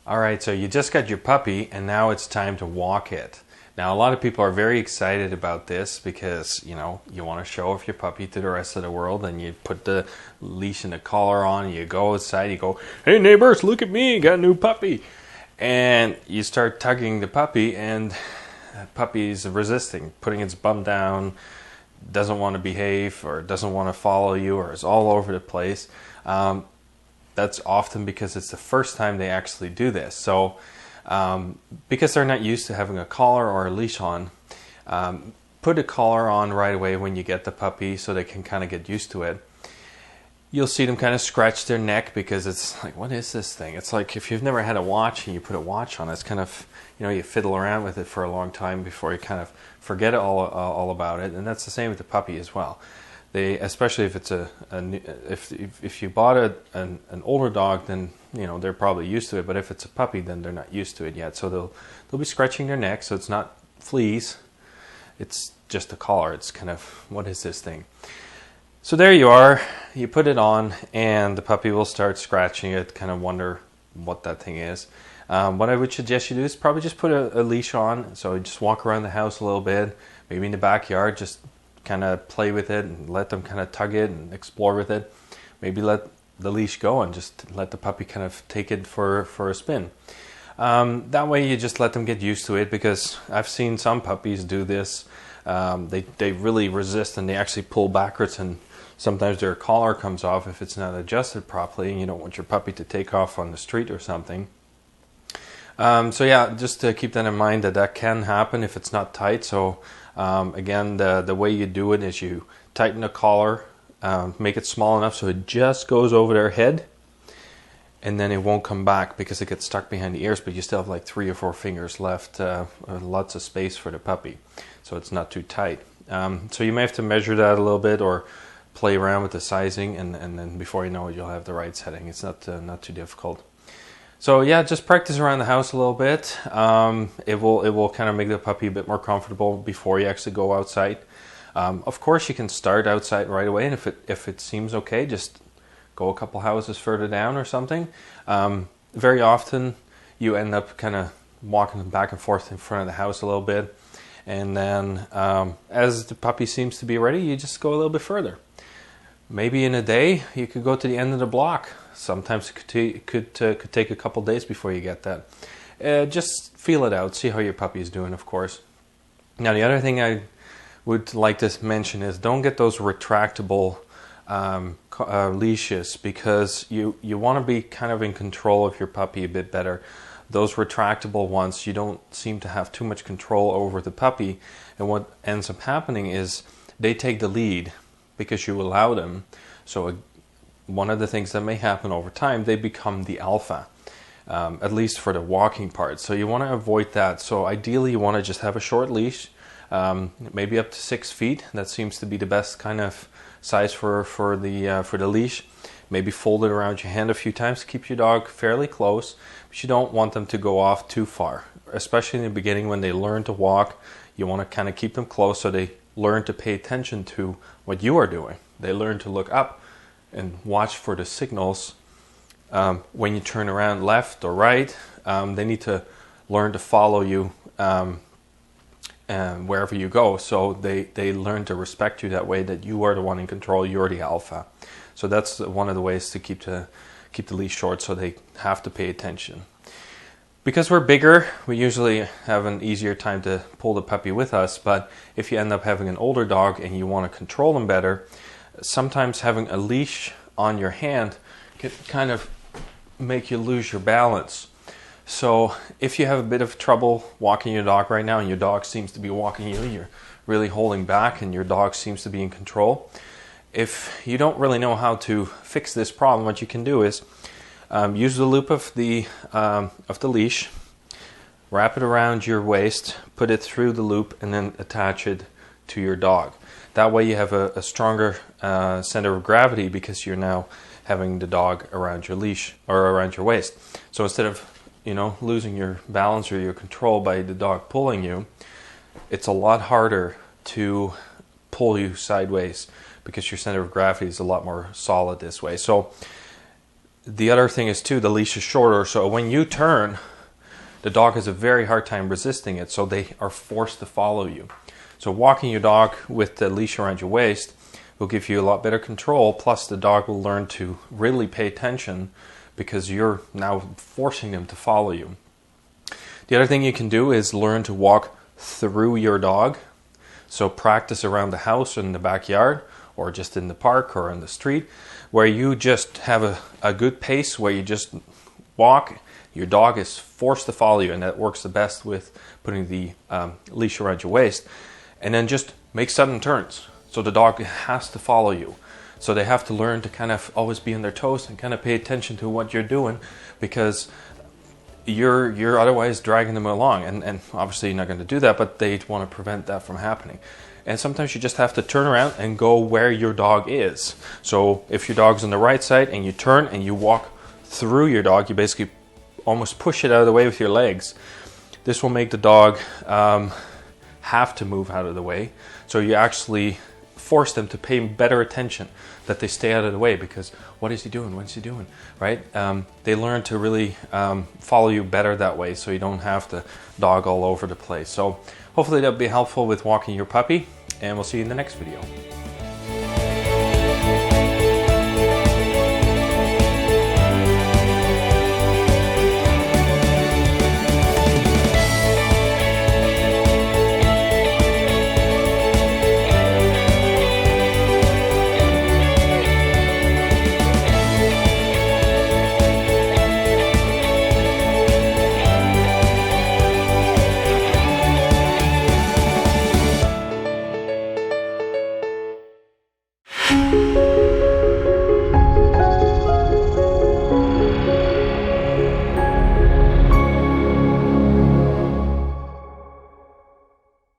All right, so you just got your puppy and now it's time to walk it. Now, a lot of people are very excited about this because, you want to show off your puppy to the rest of the world, and you put the leash and the collar on, you go outside, you go, "Hey neighbors, look at me, got a new puppy." And you start tugging the puppy, and the puppy's resisting, putting its bum down, doesn't want to behave, or doesn't want to follow you, or is all over the place. That's often because it's the first time they actually do this. So because they're not used to having a collar or a leash on, put a collar on right away when you get the puppy so they can kind of get used to it. You'll see them kind of scratch their neck because it's like, what is this thing? It's like if you've never had a watch and you put a watch on, it's kind of, you fiddle around with it for a long time before you kind of forget all about it. And that's the same with the puppy as well. Especially if it's if you bought an older dog, then they're probably used to it. But if it's a puppy, then they're not used to it yet. So they'll be scratching their neck. So it's not fleas, it's just a collar. It's kind of, what is this thing? So there you are. You put it on, and the puppy will start scratching it. Kind of wonder what that thing is. What I would suggest you do is probably just put a leash on. So just walk around the house a little bit, maybe in the backyard. Just kind of play with it and let them kind of tug it and explore with it. Maybe let the leash go and just let the puppy kind of take it for a spin. That way you just let them get used to it, because I've seen some puppies do this. They really resist, and they actually pull backwards, and sometimes their collar comes off if it's not adjusted properly, and you don't want your puppy to take off on the street or something. So yeah, just to keep that in mind, that can happen if it's not tight. So again, the way you do it is you tighten the collar, make it small enough so it just goes over their head, and then it won't come back because it gets stuck behind the ears, but you still have like 3 or 4 fingers left, lots of space for the puppy, so it's not too tight. So you may have to measure that a little bit or play around with the sizing, and then before you know it, you'll have the right setting. It's not too difficult. So yeah, just practice around the house a little bit. It will kind of make the puppy a bit more comfortable before you actually go outside. Of course, you can start outside right away, and if it seems okay, just go a couple houses further down or something. Very often, you end up kind of walking back and forth in front of the house a little bit, and then as the puppy seems to be ready, you just go a little bit further. Maybe in a day, you could go to the end of the block. Sometimes it could take a couple days before you get that. Just feel it out, see how your puppy is doing, of course. Now, the other thing I would like to mention is don't get those retractable leashes, because you want to be kind of in control of your puppy a bit better. Those retractable ones, you don't seem to have too much control over the puppy, and what ends up happening is they take the lead because you allow them. So one of the things that may happen over time, they become the alpha, at least for the walking part. So you want to avoid that. So ideally, you want to just have a short leash, maybe up to 6 feet. That seems to be the best kind of size for the leash. Maybe fold it around your hand a few times. Keep your dog fairly close, but you don't want them to go off too far. Especially in the beginning when they learn to walk, you want to kind of keep them close so they learn to pay attention to what you are doing. They learn to look up and watch for the signals when you turn around left or right. They need to learn to follow you wherever you go. So they learn to respect you that way, that you are the one in control, you're the alpha. So that's one of the ways to keep the leash short, so they have to pay attention. Because we're bigger, we usually have an easier time to pull the puppy with us, but if you end up having an older dog and you want to control them better, sometimes having a leash on your hand can kind of make you lose your balance. So if you have a bit of trouble walking your dog right now, and your dog seems to be walking you, you're really holding back and your dog seems to be in control. If you don't really know how to fix this problem, what you can do is use the loop of the leash, wrap it around your waist, put it through the loop, and then attach it to your dog. That way you have a stronger center of gravity, because you're now having the dog around your leash or around your waist. So instead of losing your balance or your control by the dog pulling you, it's a lot harder to pull you sideways because your center of gravity is a lot more solid this way. So the other thing is too, the leash is shorter, so when you turn, the dog has a very hard time resisting it, so they are forced to follow you. So walking your dog with the leash around your waist will give you a lot better control, plus the dog will learn to really pay attention because you're now forcing them to follow you. The other thing you can do is learn to walk through your dog. So practice around the house or in the backyard or just in the park or in the street where you just have a good pace where you just walk. Your dog is forced to follow you, and that works the best with putting the leash around your waist. And then just make sudden turns. So the dog has to follow you. So they have to learn to kind of always be on their toes and kind of pay attention to what you're doing, because you're otherwise dragging them along, and obviously you're not going to do that, but they want to prevent that from happening. And sometimes you just have to turn around and go where your dog is. So if your dog's on the right side and you turn and you walk through your dog, you basically almost push it out of the way with your legs. This will make the dog have to move out of the way, so you actually force them to pay better attention, that they stay out of the way, because what is he doing? What's he doing? Right? They learn to really follow you better that way, so you don't have to dog all over the place. So hopefully that'll be helpful with walking your puppy, and we'll see you in the next video.